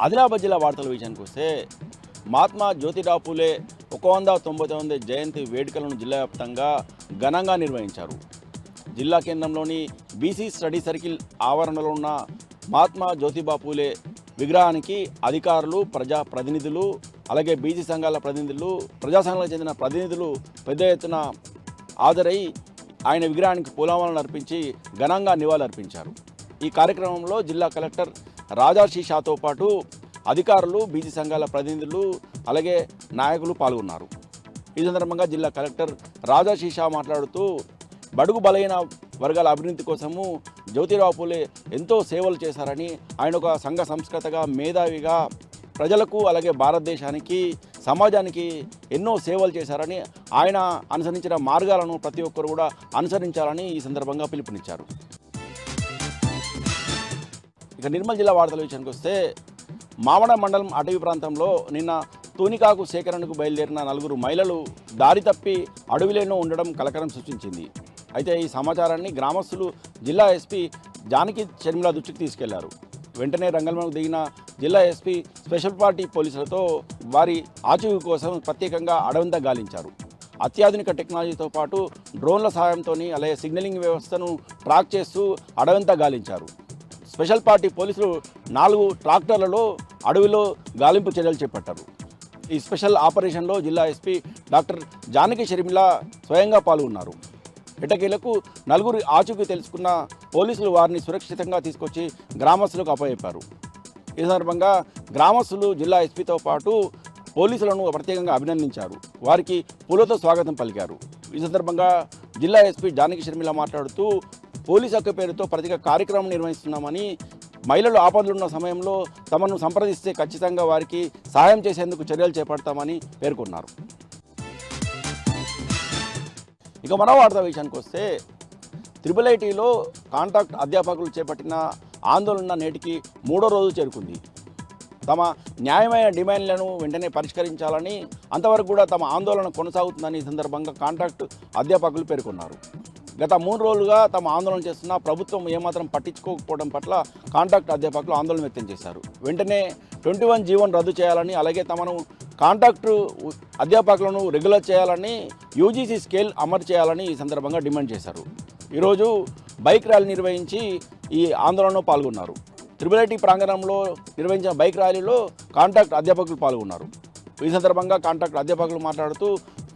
ఆదిలాబాద్ జిల్లా వార్తల విషయానికి వస్తే మహాత్మా జ్యోతిరావు పూలే 199వ జయంతి వేడుకలను జిల్లా వ్యాప్తంగా ఘనంగా నిర్వహించారు. జిల్లా కేంద్రంలోని బీసీ స్టడీ సర్కిల్ ఆవరణలో ఉన్న మహాత్మా జ్యోతిబా పూలే విగ్రహానికి అధికారులు, ప్రజా ప్రతినిధులు, అలాగే బీసీ సంఘాల ప్రతినిధులు, ప్రజా సంఘాలకు చెందిన ప్రతినిధులు పెద్ద ఎత్తున హాజరై ఆయన విగ్రహానికి పూలమాలను అర్పించి ఘనంగా నివాళులర్పించారు. ఈ కార్యక్రమంలో జిల్లా కలెక్టర్ రాజాశీషాతో పాటు అధికారులు, బీసీ సంఘాల ప్రతినిధులు, అలాగే నాయకులు పాల్గొన్నారు. ఈ సందర్భంగా జిల్లా కలెక్టర్ రాజాశీషా మాట్లాడుతూ బడుగు బలైన వర్గాల అభివృద్ధి కోసము జ్యోతిరావు పూలే ఎంతో సేవలు చేశారని, ఆయన ఒక సంఘ సంస్కృతగా, మేధావిగా ప్రజలకు అలాగే భారతదేశానికి, సమాజానికి ఎన్నో సేవలు చేశారని, ఆయన అనుసరించిన మార్గాలను ప్రతి ఒక్కరు కూడా అనుసరించాలని ఈ సందర్భంగా పిలుపునిచ్చారు. ఇక నిర్మల్ జిల్లా వార్తల విషయానికి వస్తే మామడ మండలం అటవీ ప్రాంతంలో నిన్న తూనికాకు సేకరణకు బయలుదేరిన 4 మహిళలు దారి తప్పి అడవిలోనూ ఉండడం కలకలం సృష్టించింది. అయితే ఈ సమాచారాన్ని గ్రామస్తులు జిల్లా ఎస్పీ జానకి షర్మిల దృష్టికి తీసుకెళ్లారు. వెంటనే రంగంలోకి దిగిన జిల్లా ఎస్పీ స్పెషల్ పార్టీ పోలీసులతో వారి ఆచూకీ కోసం ప్రత్యేకంగా అడవంతా గాలించారు. అత్యాధునిక టెక్నాలజీతో పాటు డ్రోన్ల సహాయంతో అలాగే సిగ్నలింగ్ వ్యవస్థను ట్రాక్ చేస్తూ అడవంతా గాలించారు. స్పెషల్ పార్టీ పోలీసులు 4 ట్రాక్టర్లలో అడవిలో గాలింపు చర్యలు చేపట్టారు. ఈ స్పెషల్ ఆపరేషన్లో జిల్లా ఎస్పీ డాక్టర్ జానకి షర్మిల స్వయంగా పాల్గొన్నారు. ఎటకేలకు 4 ఆచూకీ తెలుసుకున్న పోలీసులు వారిని సురక్షితంగా తీసుకొచ్చి గ్రామస్తులకు అప్పచెప్పారు. ఈ సందర్భంగా గ్రామస్తులు జిల్లా ఎస్పీతో పాటు పోలీసులను ప్రత్యేకంగా అభినందించారు. వారికి పూలతో స్వాగతం పలికారు. ఈ సందర్భంగా జిల్లా ఎస్పీ జానకి షర్మిల మాట్లాడుతూ పోలీస్ హక్కు పేరుతో ప్రత్యేక కార్యక్రమం నిర్వహిస్తున్నామని, మహిళలు ఆపదలున్న సమయంలో తమను సంప్రదిస్తే ఖచ్చితంగా వారికి సహాయం చేసేందుకు చర్యలు చేపడతామని పేర్కొన్నారు. ఇక మరో వార్త విషయానికి వస్తే IIITలో కాంట్రాక్ట్ అధ్యాపకులు చేపట్టిన ఆందోళన నేటికి 3వ రోజు చేరుకుంది. తమ న్యాయమైన డిమాండ్లను వెంటనే పరిష్కరించాలని, అంతవరకు కూడా తమ ఆందోళన కొనసాగుతుందని ఈ సందర్భంగా కాంట్రాక్ట్ అధ్యాపకులు పేర్కొన్నారు. గత 3 రోజులుగా తమ ఆందోళన చేస్తున్న ప్రభుత్వం ఏమాత్రం పట్టించుకోకపోవడం పట్ల కాంట్రాక్ట్ అధ్యాపకులు ఆందోళన వ్యక్తం చేశారు. వెంటనే 21 జీవోను రద్దు చేయాలని, అలాగే తమను కాంట్రాక్టు అధ్యాపకులను రెగ్యులర్ చేయాలని, యూజీసీ స్కేల్ అమలు చేయాలని ఈ సందర్భంగా డిమాండ్ చేశారు. ఈరోజు బైక్ ర్యాలీ నిర్వహించి ఈ ఆందోళనలో పాల్గొన్నారు. IIIT ప్రాంగణంలో నిర్వహించిన బైక్ ర్యాలీలో కాంట్రాక్ట్ అధ్యాపకులు పాల్గొన్నారు. ఈ సందర్భంగా కాంట్రాక్ట్ అధ్యాపకులు మాట్లాడుతూ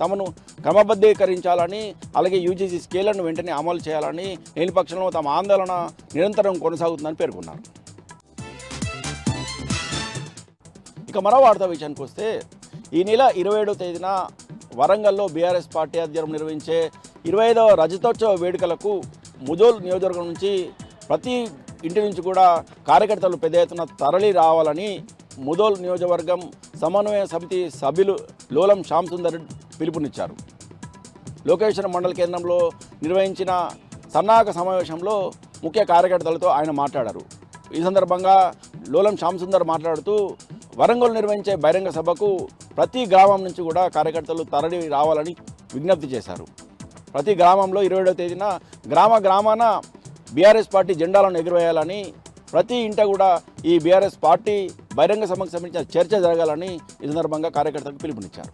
తమను క్రమబద్ధీకరించాలని, అలాగే యూజీసీ స్కేళ్లను వెంటనే అమలు చేయాలని, లేని పక్షంలో తమ ఆందోళన నిరంతరం కొనసాగుతుందని పేర్కొన్నారు. ఇక మరో వార్తా విషయానికి వస్తే ఈ నెల 27వ తేదీన వరంగల్లో బీఆర్ఎస్ పార్టీ ఆధ్వర్యంలో నిర్వహించే 25వ రజతోత్సవ వేడుకలకు ముదోల్ నియోజకవర్గం నుంచి ప్రతి ఇంటి నుంచి కూడా కార్యకర్తలు పెద్ద ఎత్తున తరలి రావాలని ముదోల్ నియోజకవర్గం సమన్వయ సమితి సభ్యులు లోలం శ్యామ్ సుందర్ పిలుపునిచ్చారు. లోకేశ్వర మండల కేంద్రంలో నిర్వహించిన సన్నాహక సమావేశంలో ముఖ్య కార్యకర్తలతో ఆయన మాట్లాడారు. ఈ సందర్భంగా లోలం శ్యామ్ సుందర్ మాట్లాడుతూ వరంగల్ నిర్వహించే బహిరంగ సభకు ప్రతి గ్రామం నుంచి కూడా కార్యకర్తలు తరలి రావాలని విజ్ఞప్తి చేశారు. ప్రతి గ్రామంలో 27వ తేదీన గ్రామాన బీఆర్ఎస్ పార్టీ జెండాలను ఎగురవేయాలని, ప్రతి ఇంట కూడా ఈ బీఆర్ఎస్ పార్టీ బహిరంగ సభకు సంబంధించిన చర్చ జరగాలని ఈ సందర్భంగా కార్యకర్తలకు పిలుపునిచ్చారు.